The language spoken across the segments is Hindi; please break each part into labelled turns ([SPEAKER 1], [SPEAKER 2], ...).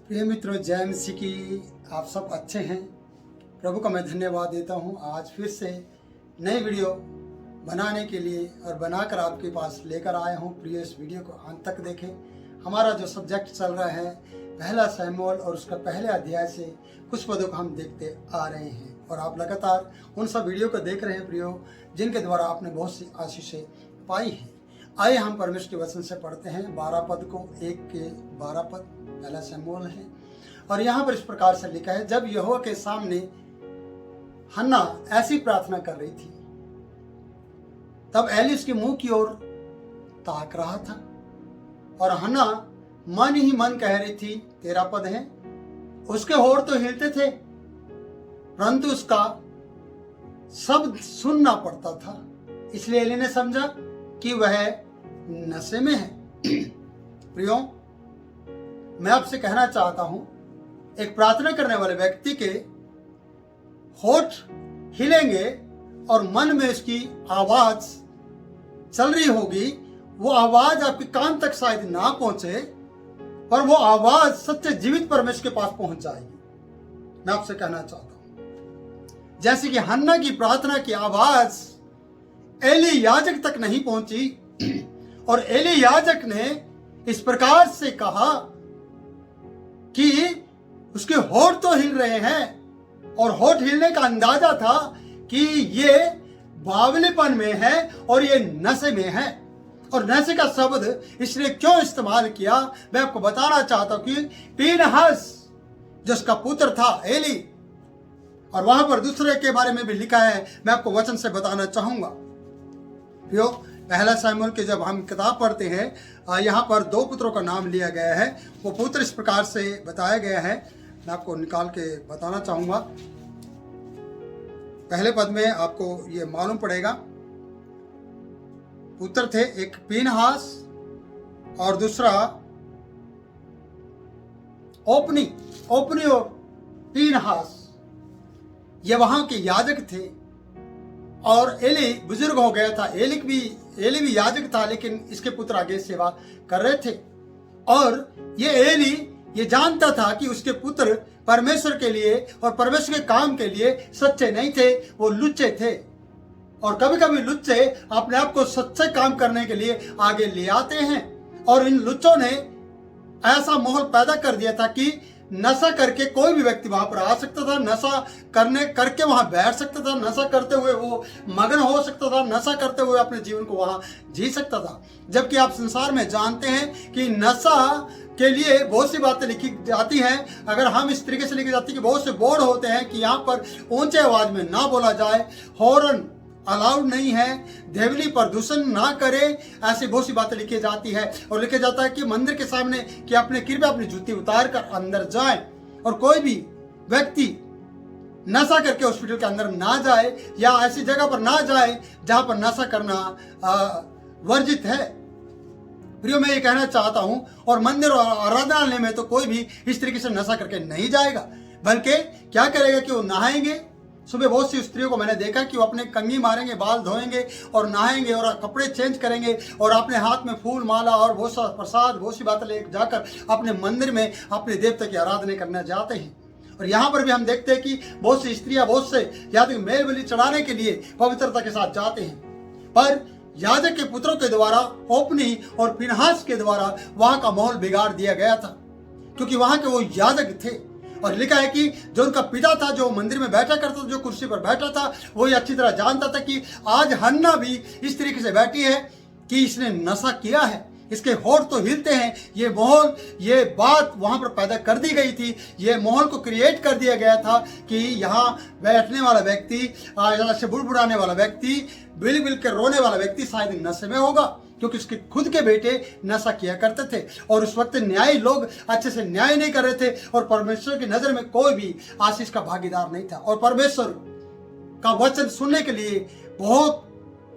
[SPEAKER 1] प्रिय मित्रों, जय मसीह की। आप सब अच्छे हैं। प्रभु का मैं धन्यवाद देता हूं। आज फिर से नई वीडियो बनाने के लिए और बनाकर आपके पास लेकर आया हूं। प्रिय, इस वीडियो को अंत तक देखें। हमारा जो सब्जेक्ट चल रहा है पहला शमूएल और उसका पहले अध्याय से कुछ पदों को हम देखते आ रहे हैं और आप लगातार उन सब वीडियो को देख रहे हैं प्रियो, जिनके द्वारा आपने बहुत सी आशीषें पाई हैं। आइए हम परमेश्वर के वचन से पढ़ते हैं 12 पद को। 1 के 12 पद पहला शमूएल है और यहाँ पर इस प्रकार से लिखा है, जब यहोवा के सामने हन्ना ऐसी प्रार्थना कर रही थी तब एली उसके मुंह की ओर ताक रहा था और हन्ना मन ही मन कह रही थी। 13 पद है, उसके होंठ तो हिलते थे परंतु उसका शब्द सुनना पड़ता था, इसलिए एली ने समझा कि वह नशे में है। प्रियो, मैं आपसे कहना चाहता हूं, एक प्रार्थना करने वाले व्यक्ति के होठ हिलेंगे और मन में उसकी आवाज चल रही होगी। वो आवाज आपके कान तक शायद ना पहुंचे, पर वो आवाज सच्चे जीवित परमेश्वर के पास पहुंच जाएगी। मैं आपसे कहना चाहता हूं, जैसे कि हन्ना की प्रार्थना की आवाज एली याजक तक नहीं पहुंची और एली याजक ने इस प्रकार से कहा कि उसके होठ तो हिल रहे हैं और होठ हिलने का अंदाजा था कि ये बावलीपन में है और ये नशे में है। और नशे का शब्द इसने क्यों इस्तेमाल किया, मैं आपको बताना चाहता हूं कि पीनहास जिसका पुत्र था एली, और वहां पर दूसरे के बारे में भी लिखा है, मैं आपको वचन से बताना चाहूंगा। प्रियो, पहला शमूएल के जब हम किताब पढ़ते हैं, यहाँ पर 2 पुत्रों का नाम लिया गया है। वो पुत्र इस प्रकार से बताया गया है, मैं आपको निकाल के बताना चाहूंगा। पहले पद में आपको ये मालूम पड़ेगा, पुत्र थे एक पीनहास और दूसरा ओपनी और पीनहास, ये वहां के याजक थे और एली बुजुर्ग हो गया था। एली भी याजक था, लेकिन इसके पुत्र आगे सेवा कर रहे थे और ये एली ये जानता था कि उसके पुत्र परमेश्वर के लिए और परमेश्वर के काम के लिए सच्चे नहीं थे, वो लुच्चे थे। और कभी कभी लुच्चे अपने आप को सच्चे काम करने के लिए आगे ले आते हैं और इन लुच्चों ने ऐसा माहौल पैदा कर दिया था कि नशा करके कोई भी व्यक्ति वहां पर आ सकता था, नशा करके वहां बैठ सकता था, नशा करते हुए वो मगन हो सकता था, नशा करते हुए अपने जीवन को वहां जी सकता था। जबकि आप संसार में जानते हैं कि नशा के लिए बहुत सी बातें लिखी जाती हैं। अगर हम इस तरीके से लिखी जाती है कि बहुत से बोर्ड होते हैं कि यहाँ पर ऊंचे आवाज में ना बोला जाए, हॉर्न अलाउड नहीं है, ध्वनि प्रदूषण ना करे, ऐसी बहुत सी बातें लिखी जाती है। और लिखा जाता है कि मंदिर के सामने कि अपने कृपया अपनी जूती उतार कर अंदर जाए और कोई भी व्यक्ति नशा करके हॉस्पिटल के अंदर ना जाए या ऐसी जगह पर ना जाए जहां पर नशा करना वर्जित है। प्रियो, मैं ये कहना चाहता हूं, और मंदिर और आराधनालय में तो कोई भी इस तरीके से नशा करके नहीं जाएगा, बल्कि क्या करेगा कि वो नहाएंगे। सुबह बहुत सी स्त्रियों को मैंने देखा कि वो अपने कंघी मारेंगे, बाल धोएंगे और नहाएंगे और कपड़े चेंज करेंगे और अपने हाथ में फूल माला और बहुत सा प्रसाद, बहुत सी बातें ले जाकर अपने मंदिर में अपने देवता की आराधना करने जाते हैं। और यहाँ पर भी हम देखते हैं कि बहुत सी स्त्रियां बहुत से याजक मेल बलि चढ़ाने के लिए पवित्रता के साथ जाते हैं, पर याजक के पुत्रों के द्वारा, ओपनी और फिनहास के द्वारा वहां का माहौल बिगाड़ दिया गया था, क्योंकि वहां के वो याजक थे। और लिखा है कि जो उनका पिता था, जो मंदिर में बैठा करता था, जो कुर्सी पर बैठा था, वो ये अच्छी तरह जानता था कि आज हन्ना भी इस तरीके से बैठी है कि इसने नशा किया है, इसके होठ तो हिलते हैं। ये माहौल, ये बात वहां पर पैदा कर दी गई थी, ये माहौल को क्रिएट कर दिया गया था कि यहाँ बैठने वाला व्यक्ति, से बुड़बुड़ाने वाला व्यक्ति, बिल बिल के रोने वाला व्यक्ति शायद नशे में होगा, क्योंकि उसके खुद के बेटे नशा किया करते थे और उस वक्त न्यायी लोग अच्छे से न्याय नहीं कर रहे थे और परमेश्वर की नजर में कोई भी आशीष का भागीदार नहीं था और परमेश्वर का वचन सुनने के लिए बहुत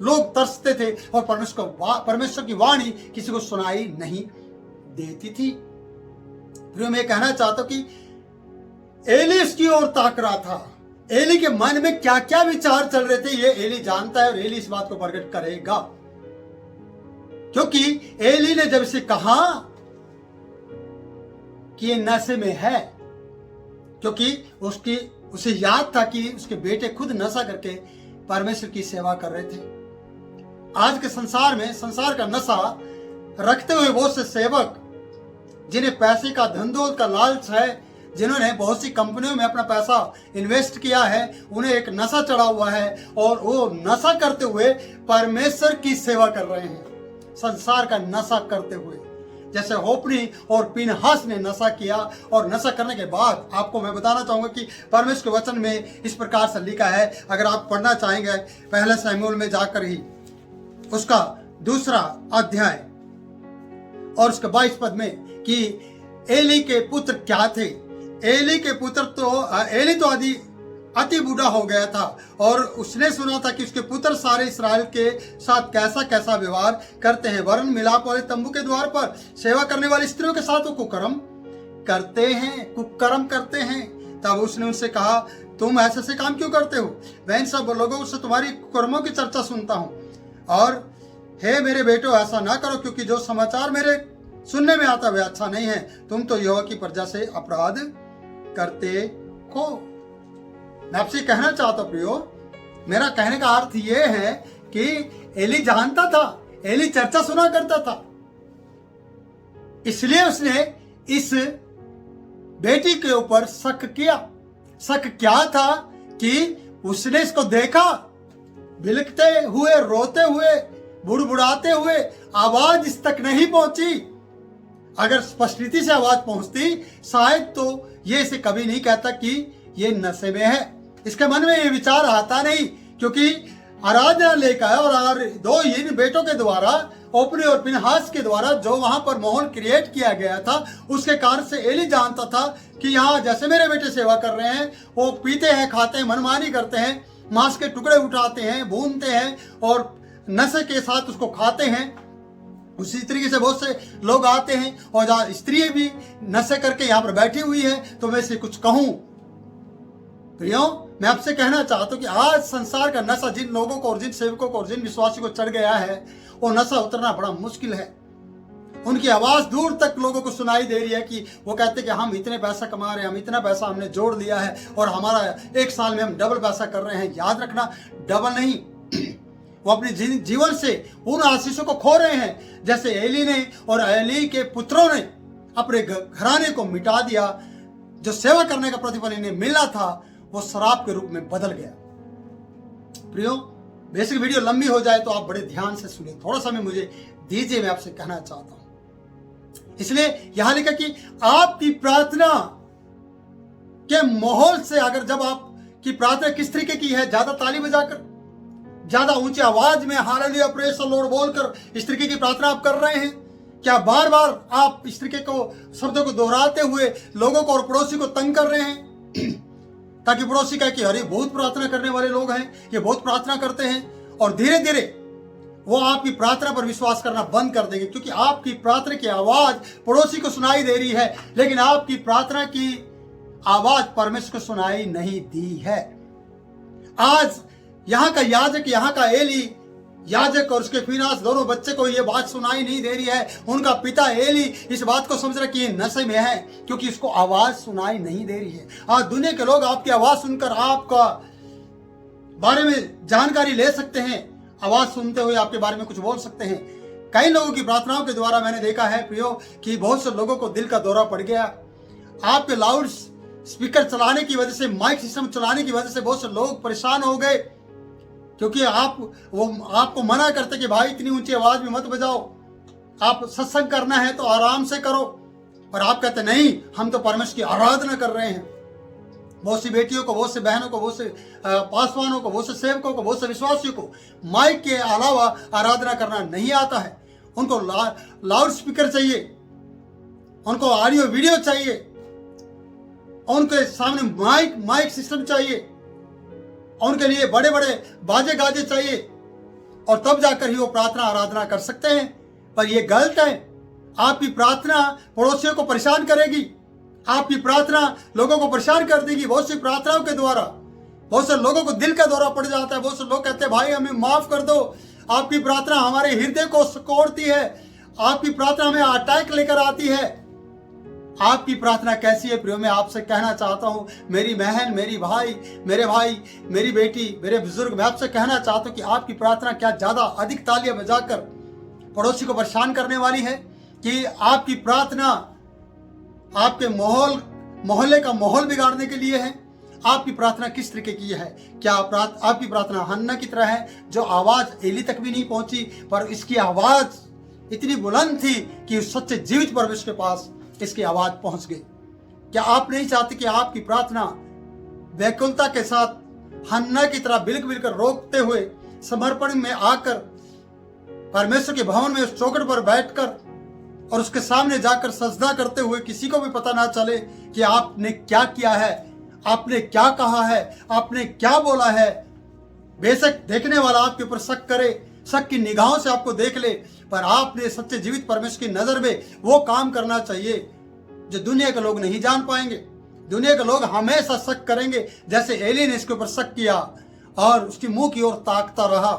[SPEAKER 1] लोग तरसते थे और परमेश्वर की वाणी किसी को सुनाई नहीं देती थी। फिर मैं कहना चाहता हूं कि एली इसकी ओर ताक रहा था। एली के मन में क्या क्या विचार चल रहे थे ये एली जानता है और एली इस बात को प्रकट करेगा, क्योंकि एली ने जब इसे कहा कि ये नशे में है, क्योंकि उसे याद था कि उसके बेटे खुद नशा करके परमेश्वर की सेवा कर रहे थे। आज के संसार में संसार का नशा रखते हुए बहुत से सेवक, जिन्हें पैसे का, धन दौलत का लालच है, जिन्होंने बहुत सी कंपनियों में अपना पैसा इन्वेस्ट किया है, उन्हें एक नशा चढ़ा हुआ है और वो नशा करते हुए परमेश्वर की सेवा कर रहे हैं, संसार का नशा करते हुए। जैसे होप्नी और पीनहास ने नशा किया, और नशा करने के बाद आपको मैं बताना चाहूंगा कि परमेश्वर के वचन में इस प्रकार से लिखा है, अगर आप पढ़ना चाहेंगे पहले शमूएल में जाकर ही उसका 2 अध्याय और उसके 22 पद में, कि एली के पुत्र क्या थे। एली के पुत्र एली तो अति बूढ़ा हो गया था, और उसने सुना था कि उसके पुत्र सारे इस्राएल के साथ कैसा कैसा व्यवहार करते हैं, वरन मिलाप वाले तंबू के द्वार पर सेवा करने वाली स्त्रियों के साथ वो कुकर्म करते हैं। तब उसने उनसे कहा, तुम ऐसे काम क्यों करते हो? मैं इन सब लोगों से तुम्हारी कुकर्मों की चर्चा सुनता हूँ, और हे मेरे बेटो, ऐसा ना करो, क्योंकि जो समाचार मेरे सुनने में आता वह अच्छा नहीं है। तुम तो यहोवा की प्रजा से अपराध करते हो। मैं आपसे कहना चाहता हूं प्रियो, मेरा कहने का अर्थ यह है कि एली जानता था, एली चर्चा सुना करता था, इसलिए उसने इस बेटी के ऊपर शक किया। शक क्या था कि उसने इसको देखा बिलखते हुए, रोते हुए, बुड़बुड़ाते हुए, आवाज इस तक नहीं पहुंची। अगर स्पष्टता से आवाज पहुंचती शायद तो ये इसे कभी नहीं कहता कि ये नशे में है। इसके मन में ये विचार आता नहीं, क्योंकि आराधना लेकर और दो इन बेटों के द्वारा, ओपनी और पिनहास के द्वारा जो वहां पर माहौल क्रिएट किया गया था, उसके कारण से एली जानता था कि यहाँ जैसे मेरे बेटे सेवा कर रहे हैं, वो पीते हैं, खाते हैं, मनमानी करते हैं, मांस के टुकड़े उठाते हैं, भूनते हैं और नशे के साथ उसको खाते हैं। उसी तरीके से बहुत से लोग आते हैं, और स्त्री भी नशे करके यहाँ पर बैठी हुई है। तो मैं इसे कुछ कहूं प्रियो, मैं आपसे कहना चाहता हूं कि आज संसार का नशा जिन लोगों को और जिन सेवकों को और जिन विश्वासियों को चढ़ गया है, वो नशा उतरना बड़ा मुश्किल है। उनकी आवाज दूर तक लोगों को सुनाई दे रही है कि वो कहते कि हम इतने पैसा कमा रहे हैं, हम इतना पैसा हमने जोड़ लिया है और हमारा 1 साल में हम डबल पैसा कर रहे हैं। याद रखना, डबल नहीं, वो अपने जीवन से उन आशीषों को खो रहे हैं, जैसे एली ने और एली के पुत्रों ने अपने घराने को मिटा दिया। जो सेवा करने का प्रतिफल इन्हें मिला था वो शराब के रूप में बदल गया। प्रियो, बेसिक वीडियो लंबी हो जाए तो आप बड़े ध्यान से सुनिए, थोड़ा समय मुझे दीजिए, मैं आपसे कहना चाहता हूं। इसलिए यहां लिखा कि आपकी प्रार्थना के माहौल से, अगर जब आपकी प्रार्थना किस तरीके की है, ज्यादा ताली बजाकर, ज्यादा ऊंची आवाज में हालेलुया प्रेज द लॉर्ड बोलकर इस तरीके की प्रार्थना आप कर रहे हैं, क्या बार बार आप इस तरीके को शब्दों को दोहराते हुए लोगों को और पड़ोसी को तंग कर रहे हैं ताकि पड़ोसी कहे कि अरे बहुत प्रार्थना करने वाले लोग हैं, ये बहुत प्रार्थना करते हैं, और धीरे धीरे वो आपकी प्रार्थना पर विश्वास करना बंद कर देंगे, क्योंकि आपकी प्रार्थना की आवाज पड़ोसी को सुनाई दे रही है, लेकिन आपकी प्रार्थना की आवाज परमेश्वर को सुनाई नहीं दी है। आज यहाँ का याजक, यहाँ का एली याजक और उसके फिनास दोनों बच्चे को ये बात सुनाई नहीं दे रही है। उनका पिता एली इस बात को समझ रहा कि ये नशे में है, क्योंकि इसको आवाज सुनाई नहीं दे रही है। आज दुनिया के लोग आपकी आवाज सुनकर आपका बारे में जानकारी ले सकते हैं, आवाज सुनते हुए आपके बारे में कुछ बोल सकते हैं। कई लोगों की प्रार्थनाओं के द्वारा मैंने देखा है प्रियो कि बहुत से लोगों को दिल का दौरा पड़ गया। आपके लाउड स्पीकर चलाने की वजह से, माइक सिस्टम चलाने की वजह से बहुत से लोग परेशान हो गए, क्योंकि आपको मना करते कि भाई इतनी ऊंची आवाज में मत बजाओ, आप सत्संग करना है तो आराम से करो, और आप कहते नहीं हम तो परमेश्वर की आराधना कर रहे हैं। बहुत सी बेटियों को, बहुत से बहनों को, बहुत से पासवानों को, बहुत से सेवकों को, बहुत से विश्वासियों को माइक के अलावा आराधना करना नहीं आता है। उनको लाउड स्पीकर चाहिए, उनको ऑडियो वीडियो चाहिए, उनके सामने माइक सिस्टम चाहिए, उनके लिए बड़े बड़े बाजे गाजे चाहिए, और तब जाकर ही वो प्रार्थना आराधना कर सकते हैं। पर ये गलत है। आपकी प्रार्थना पड़ोसियों को परेशान करेगी, आपकी प्रार्थना लोगों को परेशान कर देगी। बहुत सी प्रार्थनाओं के द्वारा बहुत से लोगों को दिल का दौरा पड़ जाता है। बहुत से लोग कहते हैं भाई हमें माफ कर दो। आपकी प्रार्थना हमारे हृदय को कोड़ती है, आपकी प्रार्थना हमें अटैक लेकर आती है, आपकी प्रार्थना कैसी है प्रियो? मैं आपसे कहना चाहता हूँ, मेरी बहन, मेरे भाई, मेरी बेटी, मेरे बुजुर्ग, मैं आपसे कहना चाहता हूँ कि आपकी प्रार्थना क्या ज़्यादा अधिक तालियां बजाकर पड़ोसी को परेशान करने वाली है, कि आपकी प्रार्थना आपके मोहल्ले का माहौल बिगाड़ने के लिए है? आपकी प्रार्थना किस तरीके की है? क्या आपकी प्रार्थना हन्ना की तरह है, जो आवाज एली तक भी नहीं पहुंची, पर इसकी आवाज इतनी बुलंद थी कि उस सच्चे जीवित परमेश्वर के पास इसकी आवाज पहुंच गई? क्या आप नहीं चाहते कि आपकी प्रार्थना व्याकुलता के साथ हन्ना की तरह बिलक बिलक कर रोकते हुए समर्पण में आकर परमेश्वर के भवन में उस चौखट पर बैठकर और उसके सामने जाकर सजदा करते हुए किसी को भी पता ना चले कि आपने क्या किया है, आपने क्या कहा है, आपने क्या बोला है? बेशक देखने वाला आपके ऊपर शक करे, शक की निगाहों से आपको देख ले, पर आपने सच्चे जीवित परमेश्वर की नजर में वो काम करना चाहिए जो दुनिया के लोग नहीं जान पाएंगे। दुनिया के लोग हमेशा शक करेंगे, जैसे एली ने इसके ऊपर शक किया और उसकी मुंह की ओर ताकता रहा,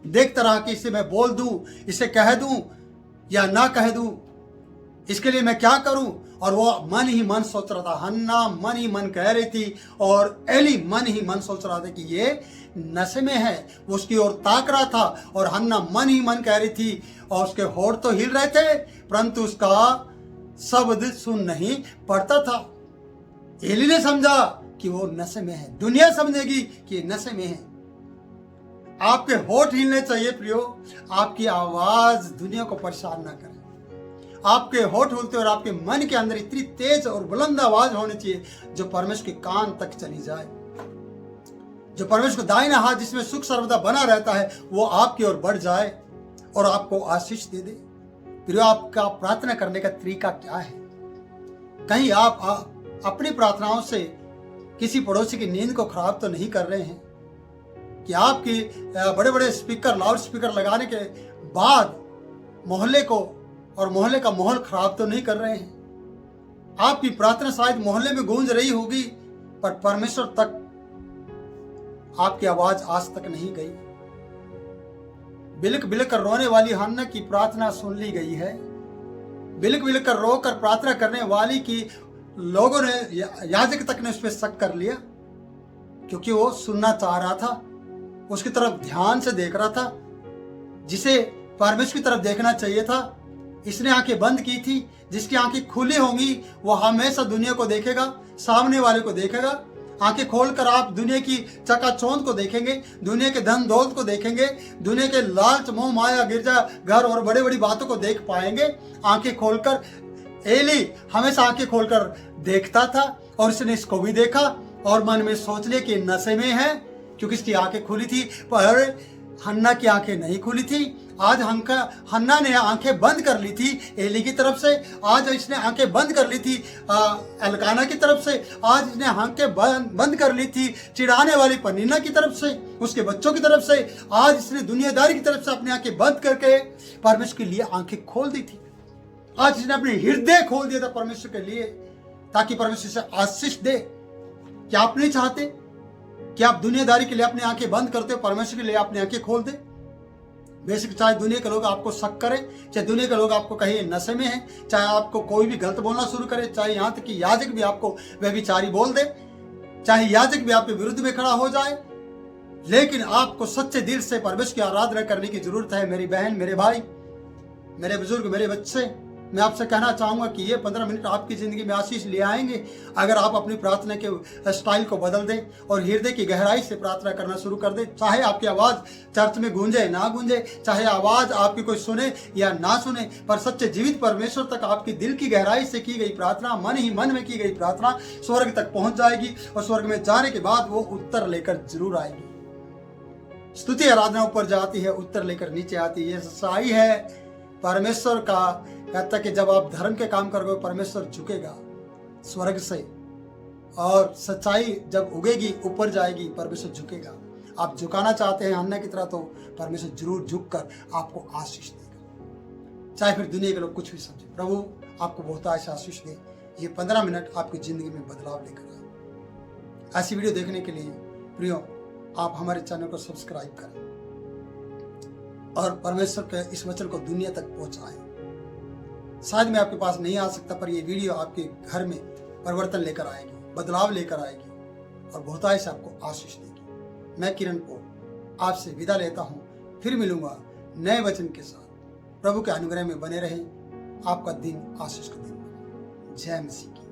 [SPEAKER 1] देखता रहा कि इसे मैं बोल दूं, इसे कह दूं या ना कह दूं, इसके लिए मैं क्या करूं? और वो मन ही मन सोच रहा था। हन्ना मन ही मन कह रही थी और एली मन ही मन सोच रहा था कि ये नशे में है। वो उसकी ओर ताक रहा था और हन्ना मन ही मन कह रही थी और उसके होठ तो हिल रहे थे, परंतु उसका शब्द सुन नहीं पड़ता था। एली ने समझा कि वो नशे में है, दुनिया समझेगी कि नशे में है। आपके होठ हिलने चाहिए प्रियो, आपकी आवाज दुनिया को परेशान ना करे। आपके होठ हिलते और आपके मन के अंदर इतनी तेज और बुलंद आवाज होनी चाहिए जो परमेश्वर के कान तक चली जाए, जो परमेश्वर का दाहिना हाथ जिसमें सुख सर्वदा बना रहता है वो आपकी ओर बढ़ जाए और आपको आशीष दे दे। प्रियो, आपका प्रार्थना करने का तरीका क्या है? कहीं आप अपनी प्रार्थनाओं से किसी पड़ोसी की नींद को खराब तो नहीं कर रहे हैं? कि आपकी बड़े बड़े स्पीकर, लाउड स्पीकर लगाने के बाद मोहल्ले को और मोहल्ले का माहौल खराब तो नहीं कर रहे हैं? आपकी प्रार्थना शायद मोहल्ले में गूंज रही होगी, पर परमेश्वर तक आपकी आवाज आज तक नहीं गई। बिलक बिलक कर रोने वाली हन्ना की प्रार्थना सुन ली गई है। बिलक बिलक कर रो कर प्रार्थना करने वाली की लोगों ने, याजक तक ने उस पर शक कर लिया, क्योंकि वो सुनना चाह रहा था, उसकी तरफ ध्यान से देख रहा था, जिसे परमेश्वर की तरफ देखना चाहिए था। इसने आंखें बंद की थी। जिसकी आंखें खुली होंगी वो हमेशा दुनिया को देखेगा, सामने वाले को देखेगा। आंखें खोलकर आप दुनिया की चकाचौंध को देखेंगे, दुनिया के धन दौलत को देखेंगे, दुनिया के लालच, मोह माया, गिरजा घर और बड़ी बड़ी बातों को देख पाएंगे आंखें खोलकर। एली हमेशा आंखें खोलकर देखता था और इसने इसको भी देखा और मन में सोच लिया कि नशे में है, क्योंकि इसकी आंखें खुली थी, पर हन्ना की आंखें नहीं खुली थी। आज हन्ना ने आंखें बंद कर ली थी एली की तरफ से, आज इसने आंखें बंद कर ली थी एल्काना की तरफ से, आज इसने आंखें बंद कर ली थी चिढ़ाने वाली पनीना की तरफ से, उसके बच्चों की तरफ से। आज इसने दुनियादारी की तरफ से अपनी आंखें बंद करके परमेश्वर के लिए आंखें खोल दी थी। आज इसने अपने हृदय खोल दिया था परमेश्वर के लिए, ताकि परमेश्वर से आशीष दे। क्या आप नहीं चाहते कि आप दुनियादारी के लिए अपनी आंखें बंद करते हो, परमेश्वर के लिए अपनी आंखें खोल दे? बेसिक चाहे दुनिया के लोग आपको शक करें, चाहे दुनिया के लोग आपको कहीं नशे में हैं, चाहे आपको कोई भी गलत बोलना शुरू करे, चाहे यहाँ तक कि याजक भी आपको व्यभिचारी बोल दे, चाहे याजक भी आपके विरुद्ध में खड़ा हो जाए, लेकिन आपको सच्चे दिल से परमेश्वर की आराधना करने की जरूरत है। मेरी बहन, मेरे भाई, मेरे बुजुर्ग, मेरे बच्चे, मैं आपसे कहना चाहूंगा कि ये 15 मिनट आपकी जिंदगी में आशीष ले आएंगे अगर आप अपनी प्रार्थना के स्टाइल को बदल दें और हृदय की गहराई से प्रार्थना करना शुरू कर दें। चाहे आपकी आवाज चर्च में गूंजे ना गूंजे, चाहे आवाज आपकी कोई सुने या ना सुने, पर सच्चे जीवित परमेश्वर तक आपकी दिल की गहराई से की गई प्रार्थना, मन ही मन में की गई प्रार्थना स्वर्ग तक पहुंच जाएगी और स्वर्ग में जाने के बाद वो उत्तर लेकर जरूर आएगी। स्तुति आराधना ऊपर जाती है, उत्तर लेकर नीचे आती है। सच्चाई है परमेश्वर का कहता कि जब आप धर्म के काम करोगे परमेश्वर झुकेगा स्वर्ग से, और सच्चाई जब उगेगी ऊपर जाएगी परमेश्वर झुकेगा। आप झुकाना चाहते हैं हन्ना की तरह, तो परमेश्वर जरूर झुककर आपको आशीष देगा, चाहे फिर दुनिया के लोग कुछ भी समझे। प्रभु आपको बहुत आशीष दे। ये 15 मिनट आपकी जिंदगी में बदलाव लेकर आए। ऐसी वीडियो देखने के लिए प्रियो आप हमारे चैनल को सब्सक्राइब करें और परमेश्वर के इस वचन को दुनिया तक पहुंचाएं, शायद मैं आपके पास नहीं आ सकता, पर ये वीडियो आपके घर में परिवर्तन लेकर आएगी, बदलाव लेकर आएगी और बहुतायत से आपको आशीष देगी। मैं किरण पॉल आपसे विदा लेता हूँ, फिर मिलूंगा नए वचन के साथ। प्रभु के अनुग्रह में बने रहें। आपका दिन आशीष का दिन बने। जय मसीह की।